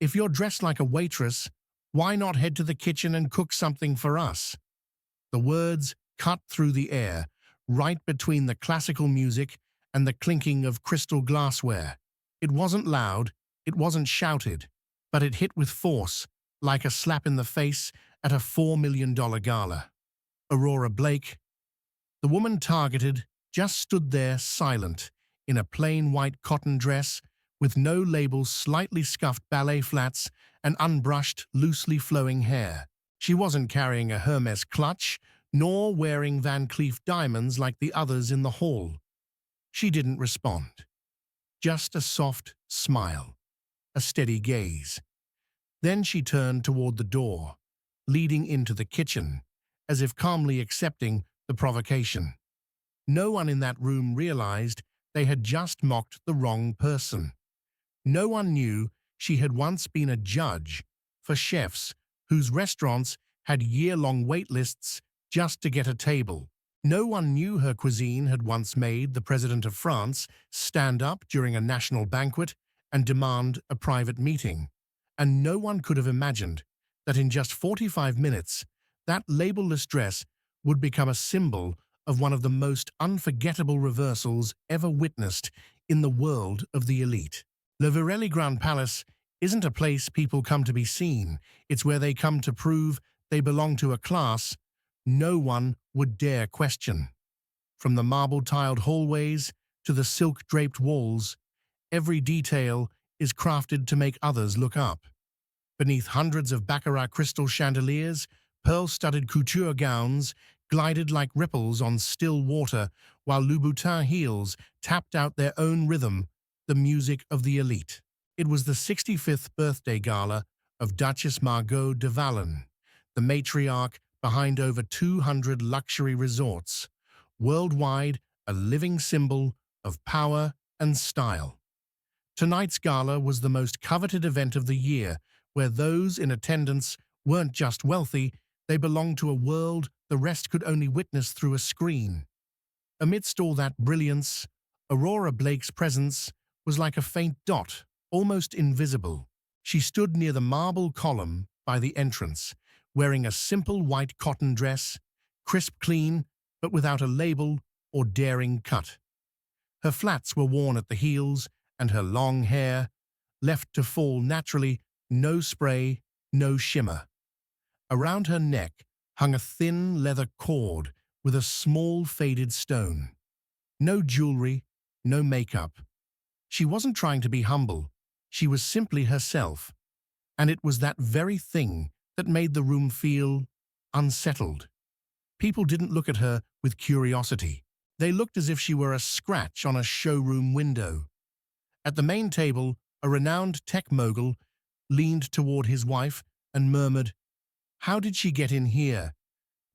If you're dressed like a waitress, why not head to the kitchen and cook something for us? The words cut through the air, right between the classical music and the clinking of crystal glassware. It wasn't loud, it wasn't shouted, but it hit with force, like a slap in the face at a $4 million gala. Aurora Blake, the woman targeted, just stood there silent, in a plain white cotton dress, with no labels, slightly scuffed ballet flats, and unbrushed, loosely flowing hair. She wasn't carrying a Hermes clutch, nor wearing Van Cleef diamonds like the others in the hall. She didn't respond. Just a soft smile, a steady gaze. Then she turned toward the door, leading into the kitchen, as if calmly accepting the provocation. No one in that room realized they had just mocked the wrong person. No one knew she had once been a judge for chefs whose restaurants had year-long wait lists just to get a table. No one knew her cuisine had once made the President of France stand up during a national banquet and demand a private meeting. And no one could have imagined that in just 45 minutes, that labelless dress would become a symbol of one of the most unforgettable reversals ever witnessed in the world of the elite. Le Virelli Grand Palace isn't a place people come to be seen. It's where they come to prove they belong to a class no one would dare question. From the marble-tiled hallways to the silk-draped walls, every detail is crafted to make others look up. Beneath hundreds of baccarat crystal chandeliers, pearl-studded couture gowns glided like ripples on still water, while Louboutin heels tapped out their own rhythm, the music of the elite. It was the 65th birthday gala of Duchess Margot de Vallon, the matriarch behind over 200 luxury resorts, worldwide a living symbol of power and style. Tonight's gala was the most coveted event of the year, where those in attendance weren't just wealthy, they belonged to a world the rest could only witness through a screen. Amidst all that brilliance, Aurora Blake's presence was like a faint dot, almost invisible. She stood near the marble column by the entrance, wearing a simple white cotton dress, crisp clean, but without a label or daring cut. Her flats were worn at the heels, and her long hair, left to fall naturally, no spray, no shimmer. Around her neck hung a thin leather cord with a small faded stone. No jewelry, no makeup. She wasn't trying to be humble. She was simply herself. And it was that very thing that made the room feel unsettled. People didn't look at her with curiosity. They looked as if she were a scratch on a showroom window. At the main table, a renowned tech mogul leaned toward his wife and murmured, "How did she get in here?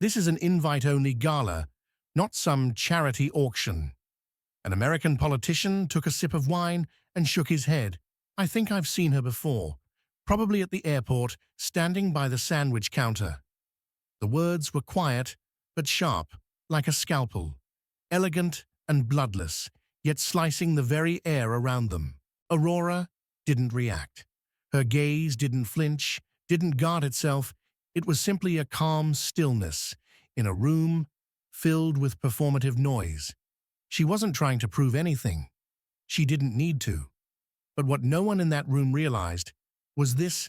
This is an invite-only gala, not some charity auction." An American politician took a sip of wine and shook his head. "I think I've seen her before, probably at the airport, standing by the sandwich counter." The words were quiet, but sharp, like a scalpel, elegant and bloodless, yet slicing the very air around them. Aurora didn't react. Her gaze didn't flinch, didn't guard itself. It was simply a calm stillness in a room filled with performative noise. She wasn't trying to prove anything. She didn't need to. But what no one in that room realized was this: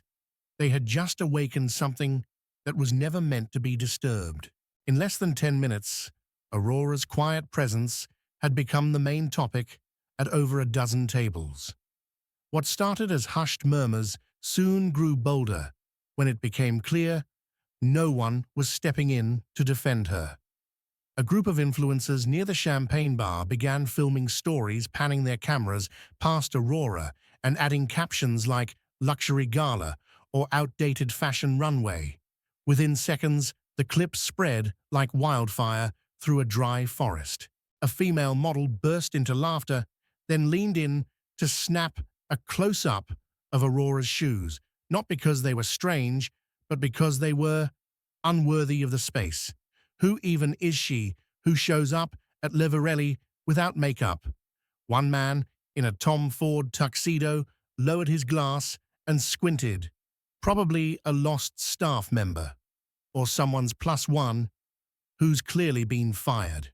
they had just awakened something that was never meant to be disturbed. In less than 10 minutes, Aurora's quiet presence had become the main topic at over a dozen tables. What started as hushed murmurs soon grew bolder when it became clear no one was stepping in to defend her. A group of influencers near the champagne bar began filming stories, panning their cameras past Aurora and adding captions like "luxury gala" or "outdated fashion runway." Within seconds, the clip spread like wildfire through a dry forest. A female model burst into laughter, then leaned in to snap a close-up of Aurora's shoes, not because they were strange, but because they were unworthy of the space. Who even is she who shows up at Le Virelli without makeup? One man, in a Tom Ford tuxedo, lowered his glass and squinted, probably a lost staff member, or someone's plus one who's clearly been fired.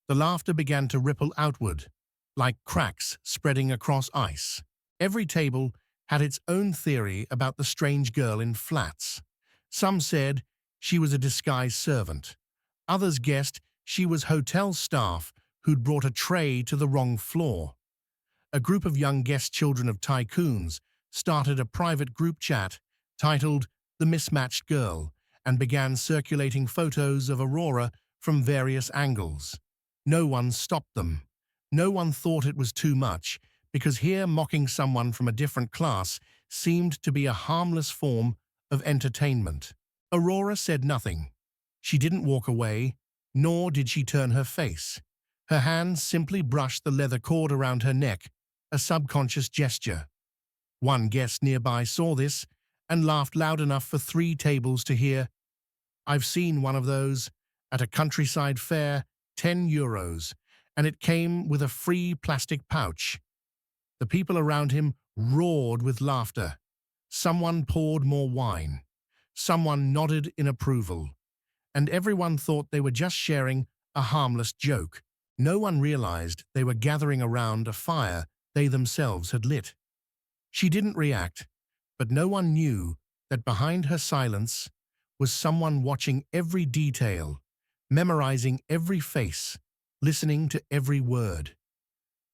The laughter began to ripple outward, like cracks spreading across ice. Every table had its own theory about the strange girl in flats. Some said she was a disguised servant. Others guessed she was hotel staff who'd brought a tray to the wrong floor. A group of young guest children of tycoons started a private group chat titled The Mismatched Girl and began circulating photos of Aurora from various angles. No one stopped them. No one thought it was too much, because here mocking someone from a different class seemed to be a harmless form of entertainment. Aurora said nothing. She didn't walk away, nor did she turn her face. Her hands simply brushed the leather cord around her neck, a subconscious gesture. One guest nearby saw this and laughed loud enough for 3 tables to hear. "I've seen one of those at a countryside fair, €10, and it came with a free plastic pouch." The people around him roared with laughter. Someone poured more wine. Someone nodded in approval. And everyone thought they were just sharing a harmless joke. No one realized they were gathering around a fire they themselves had lit. She didn't react, but no one knew that behind her silence was someone watching every detail, memorizing every face, listening to every word,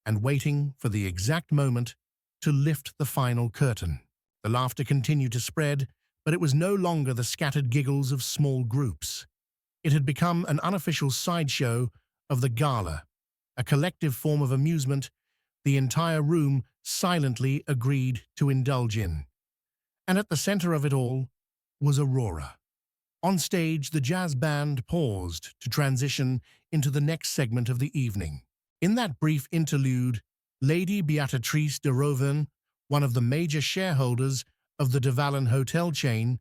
and waiting for the exact moment to lift the final curtain. The laughter continued to spread, but it was no longer the scattered giggles of small groups. It had become an unofficial sideshow of the gala, a collective form of amusement the entire room silently agreed to indulge in. And at the center of it all was Aurora. On stage, the jazz band paused to transition into the next segment of the evening. In that brief interlude, Lady Beatrice de Rovin, one of the major shareholders of the de Valin hotel chain,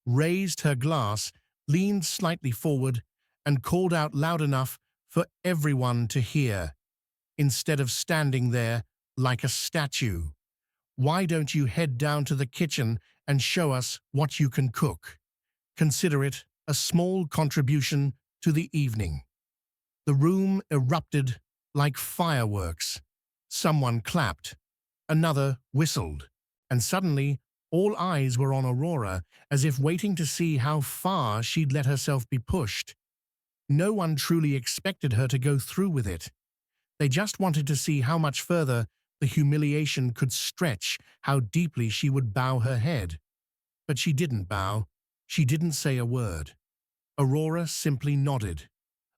raised her glass, leaned slightly forward, and called out loud enough for everyone to hear, instead of standing there like a statue. "Why don't you head down to the kitchen and show us what you can cook? Consider it a small contribution to the evening." The room erupted like fireworks. Someone clapped, another whistled, and suddenly all eyes were on Aurora, as if waiting to see how far she'd let herself be pushed. No one truly expected her to go through with it. They just wanted to see how much further the humiliation could stretch, how deeply she would bow her head. But she didn't bow. She didn't say a word. Aurora simply nodded.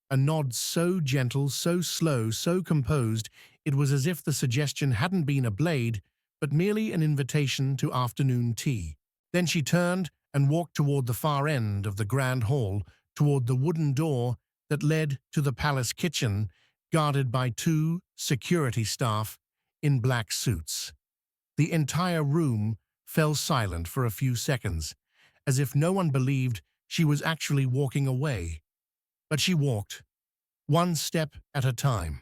A nod so gentle, so slow, so composed, it was as if the suggestion hadn't been a blade, but merely an invitation to afternoon tea. Then she turned and walked toward the far end of the grand hall, toward the wooden door that led to the palace kitchen, guarded by 2 security staff in black suits. The entire room fell silent for a few seconds, as if no one believed she was actually walking away. But she walked, one step at a time.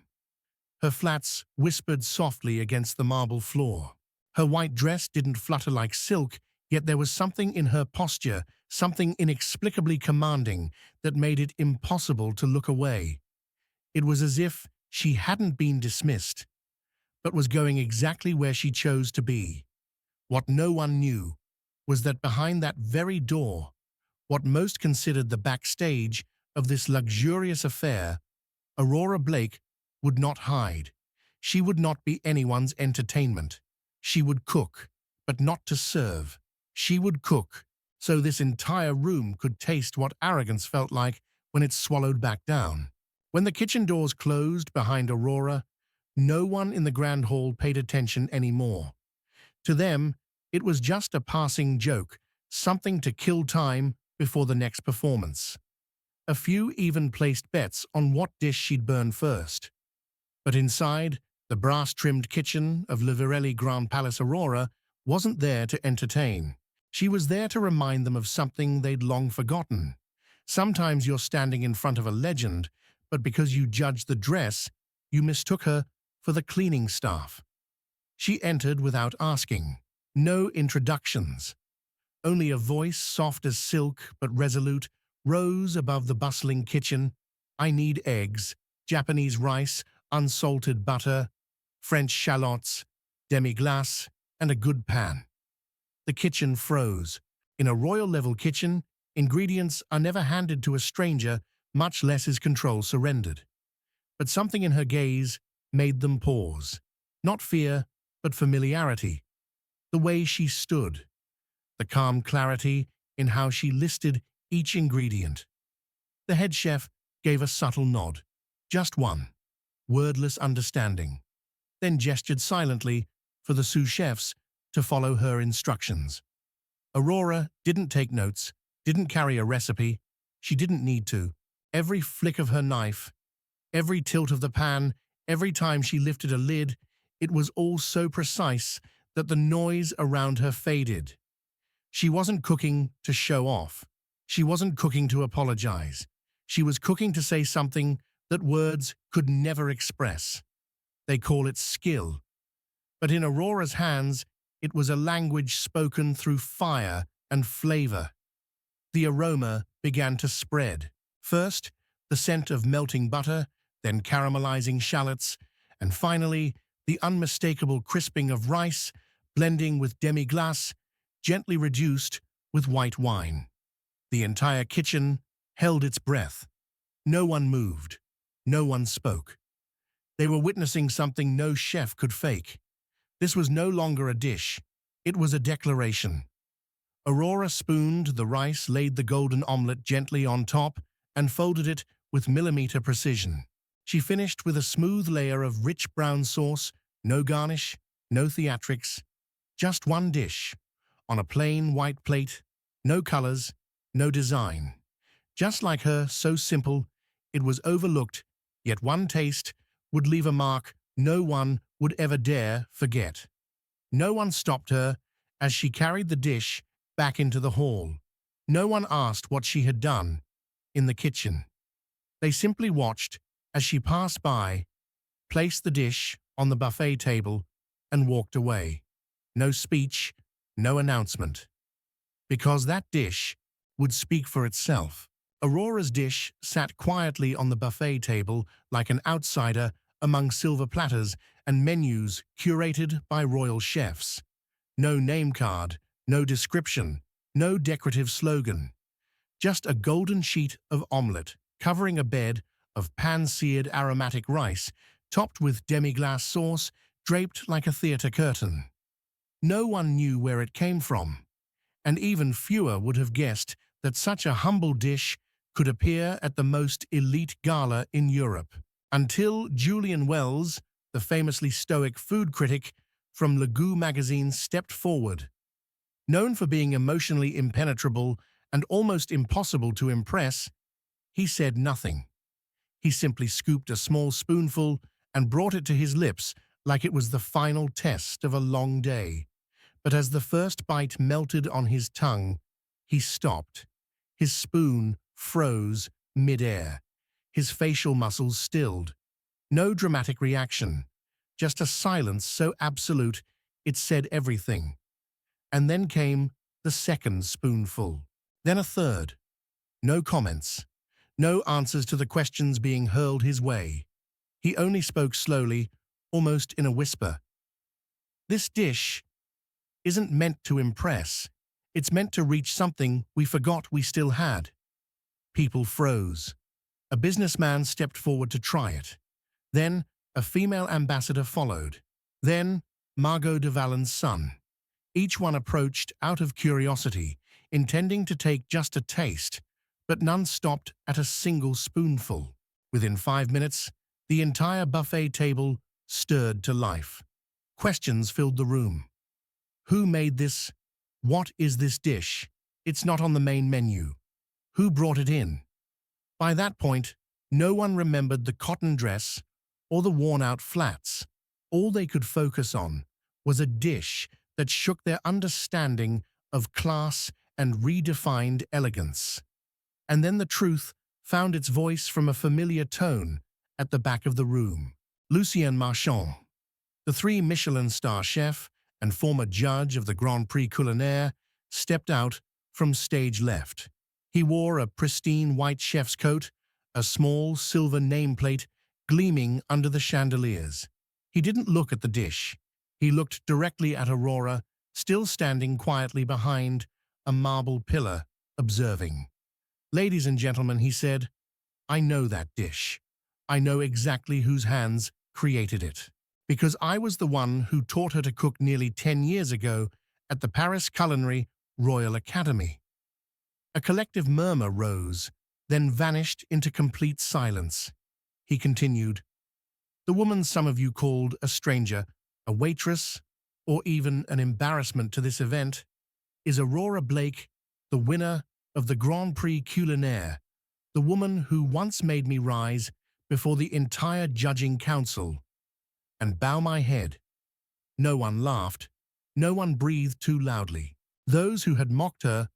Her flats whispered softly against the marble floor. Her white dress didn't flutter like silk, yet there was something in her posture, something inexplicably commanding, that made it impossible to look away. It was as if she hadn't been dismissed, but was going exactly where she chose to be. What no one knew was that behind that very door, what most considered the backstage of this luxurious affair, Aurora Blake would not hide. She would not be anyone's entertainment. She would cook, but not to serve. She would cook so this entire room could taste what arrogance felt like when it swallowed back down. When the kitchen doors closed behind Aurora, no one in the grand hall paid attention anymore. To them, it was just a passing joke, something to kill time before the next performance. A few even placed bets on what dish she'd burn first. But inside, the brass-trimmed kitchen of Liverelli Grand Palace, Aurora wasn't there to entertain. She was there to remind them of something they'd long forgotten. Sometimes you're standing in front of a legend, but because you judged the dress, you mistook her for the cleaning staff. She entered without asking. No introductions. Only a voice, soft as silk but resolute, rose above the bustling kitchen. I need eggs, Japanese rice, unsalted butter, French shallots, demi-glace, and a good pan. The kitchen froze. In a royal-level kitchen, ingredients are never handed to a stranger, much less is control surrendered. But something in her gaze made them pause. Not fear, but familiarity. The way she stood. The calm clarity in how she listed each ingredient. The head chef gave a subtle nod. Just one. Wordless understanding. Then gestured silently for the sous chefs to follow her instructions. Aurora didn't take notes, didn't carry a recipe. She didn't need to. Every flick of her knife, every tilt of the pan, every time she lifted a lid, it was all so precise that the noise around her faded. She wasn't cooking to show off. She wasn't cooking to apologize. She was cooking to say something that words could never express. They call it skill. But in Aurora's hands, it was a language spoken through fire and flavor. The aroma began to spread. First, the scent of melting butter, then caramelizing shallots, and finally, the unmistakable crisping of rice, blending with demi-glace, gently reduced with white wine. The entire kitchen held its breath. No one moved. No one spoke. They were witnessing something no chef could fake. This was no longer a dish. It was a declaration. Aurora spooned the rice, laid the golden omelette gently on top, and folded it with millimeter precision. She finished with a smooth layer of rich brown sauce, no garnish, no theatrics, just one dish, on a plain white plate, no colors, no design. Just like her, so simple, it was overlooked, yet one taste would leave a mark no one would ever dare forget. No one stopped her as she carried the dish back into the hall. No one asked what she had done in the kitchen. They simply watched as she passed by, placed the dish on the buffet table, and walked away. No speech, no announcement. Because that dish would speak for itself. Aurora's dish sat quietly on the buffet table like an outsider among silver platters and menus curated by royal chefs. No name card, no description, no decorative slogan. Just a golden sheet of omelette covering a bed of pan-seared aromatic rice, topped with demi-glace sauce, draped like a theater curtain. No one knew where it came from, and even fewer would have guessed that such a humble dish could appear at the most elite gala in Europe. Until Julian Wells, the famously stoic food critic from Le Goût magazine, stepped forward. Known for being emotionally impenetrable and almost impossible to impress, he said nothing. He simply scooped a small spoonful and brought it to his lips like it was the final test of a long day. But as the first bite melted on his tongue, he stopped. His spoon froze mid-air. His facial muscles stilled. No dramatic reaction, just a silence so absolute it said everything. And then came the second spoonful. Then a third. No comments. No answers to the questions being hurled his way. He only spoke slowly, almost in a whisper. This dish isn't meant to impress. It's meant to reach something we forgot we still had. People froze. A businessman stepped forward to try it. Then a female ambassador followed. Then Margot de Valen's son. Each one approached out of curiosity, intending to take just a taste, but none stopped at a single spoonful. Within 5 minutes, the entire buffet table stirred to life. Questions filled the room. Who made this? What is this dish? It's not on the main menu. Who brought it in? By that point, no one remembered the cotton dress or the worn-out flats. All they could focus on was a dish that shook their understanding of class and redefined elegance. And then the truth found its voice from a familiar tone at the back of the room. Lucien Marchand, the 3 Michelin star chef and former judge of the Grand Prix Culinaire, stepped out from stage left. He wore a pristine white chef's coat, a small silver nameplate gleaming under the chandeliers. He didn't look at the dish. He looked directly at Aurora, still standing quietly behind a marble pillar, observing. "Ladies and gentlemen," he said, "I know that dish. I know exactly whose hands created it. Because I was the one who taught her to cook nearly 10 years ago at the Paris Culinary Royal Academy." A collective murmur rose, then vanished into complete silence. He continued, "The woman some of you called a stranger, a waitress, or even an embarrassment to this event, is Aurora Blake, the winner of the Grand Prix Culinaire, the woman who once made me rise before the entire judging council and bow my head." No one laughed. No one breathed too loudly. Those who had mocked her,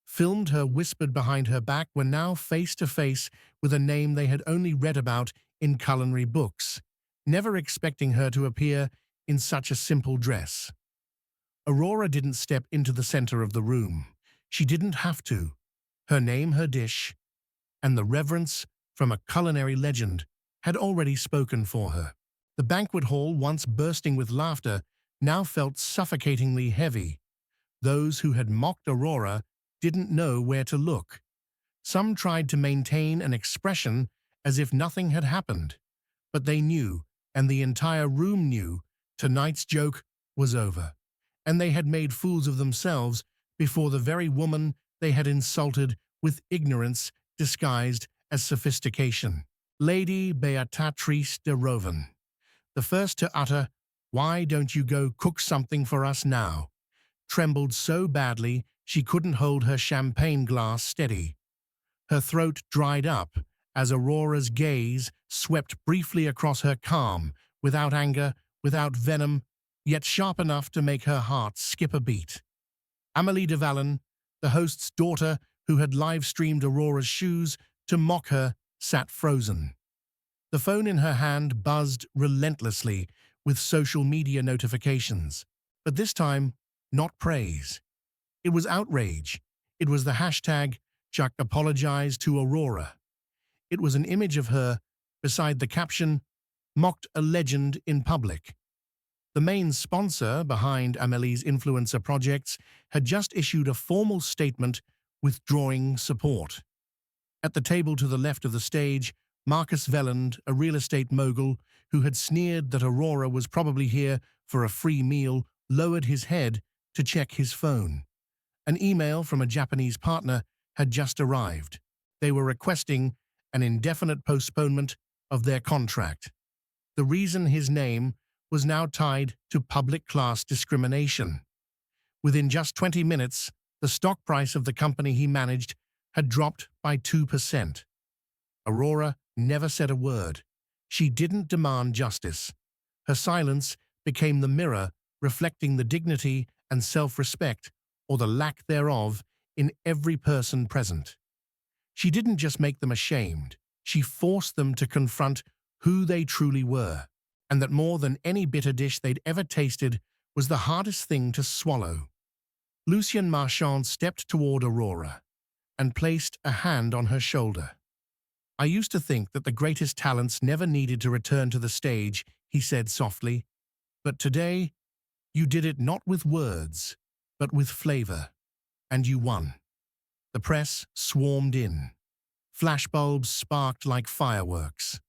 filmed her, whispered behind her back, were now face to face with a name they had only read about in culinary books, never expecting her to appear in such a simple dress. Aurora didn't step into the center of the room. She didn't have to. Her name, her dish, and the reverence from a culinary legend had already spoken for her. The banquet hall, once bursting with laughter, now felt suffocatingly heavy. Those who had mocked Aurora didn't know where to look. Some tried to maintain an expression as if nothing had happened. But they knew, and the entire room knew, tonight's joke was over. And they had made fools of themselves before the very woman they had insulted with ignorance disguised as sophistication. Lady Beatrice de Roven, the first to utter, "Why don't you go cook something for us now?" trembled so badly she couldn't hold her champagne glass steady. Her throat dried up as Aurora's gaze swept briefly across her, calm, without anger, without venom, yet sharp enough to make her heart skip a beat. Amélie de Vallon, the host's daughter who had live-streamed Aurora's shoes to mock her, sat frozen. The phone in her hand buzzed relentlessly with social media notifications. But this time, not praise. It was outrage. It was the hashtag Chuck apologized to Aurora. It was an image of her beside the caption, "Mocked a legend in public." The main sponsor behind Amélie's influencer projects had just issued a formal statement withdrawing support. At the table to the left of the stage, Marcus Velland, a real estate mogul who had sneered that Aurora was probably here for a free meal, lowered his head to check his phone. An email from a Japanese partner had just arrived. They were requesting an indefinite postponement of their contract. The reason: his name was now tied to public class discrimination. Within just 20 minutes, the stock price of the company he managed had dropped by 2%. Aurora never said a word. She didn't demand justice. Her silence became the mirror reflecting the dignity and self-respect, or the lack thereof, in every person present. She didn't just make them ashamed. She forced them to confront who they truly were, and that more than any bitter dish they'd ever tasted was the hardest thing to swallow. Lucien Marchand stepped toward Aurora and placed a hand on her shoulder. "I used to think that the greatest talents never needed to return to the stage," he said softly. "But today, you did it not with words, but with flavor, and you won." The press swarmed in. Flashbulbs sparked like fireworks.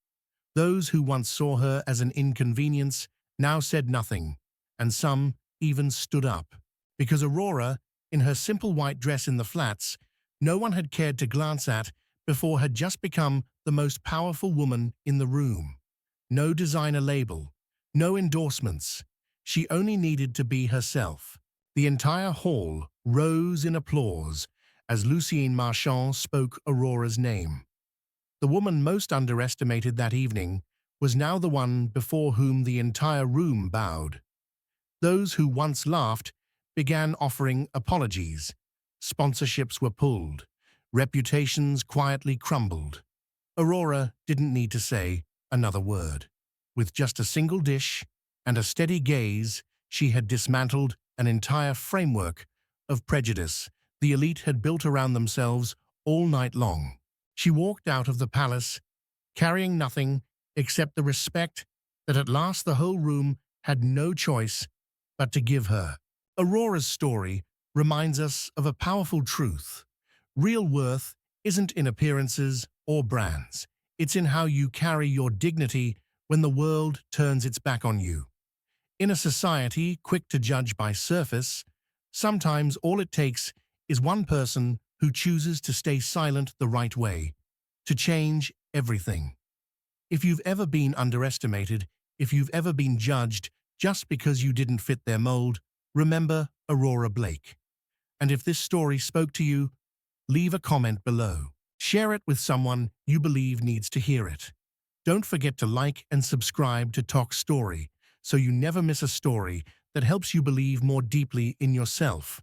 Those who once saw her as an inconvenience now said nothing, and some even stood up. Because Aurora, in her simple white dress in the flats, no one had cared to glance at before, had just become the most powerful woman in the room. No designer label, no endorsements. She only needed to be herself. The entire hall rose in applause as Lucien Marchand spoke Aurora's name. The woman most underestimated that evening was now the one before whom the entire room bowed. Those who once laughed began offering apologies. Sponsorships were pulled. Reputations quietly crumbled. Aurora didn't need to say another word. With just a single dish and a steady gaze, She had dismantled an entire framework of prejudice the elite had built around themselves all night long. She walked out of the palace, carrying nothing except the respect that at last the whole room had no choice but to give her. Aurora's story reminds us of a powerful truth. Real worth isn't in appearances or brands. It's in how you carry your dignity when the world turns its back on you. In a society quick to judge by surface, sometimes all it takes is one person who chooses to stay silent the right way, to change everything. If you've ever been underestimated, if you've ever been judged just because you didn't fit their mold, remember Aurora Blake. And if this story spoke to you, leave a comment below. Share it with someone you believe needs to hear it. Don't forget to like and subscribe to Toch Story so you never miss a story that helps you believe more deeply in yourself.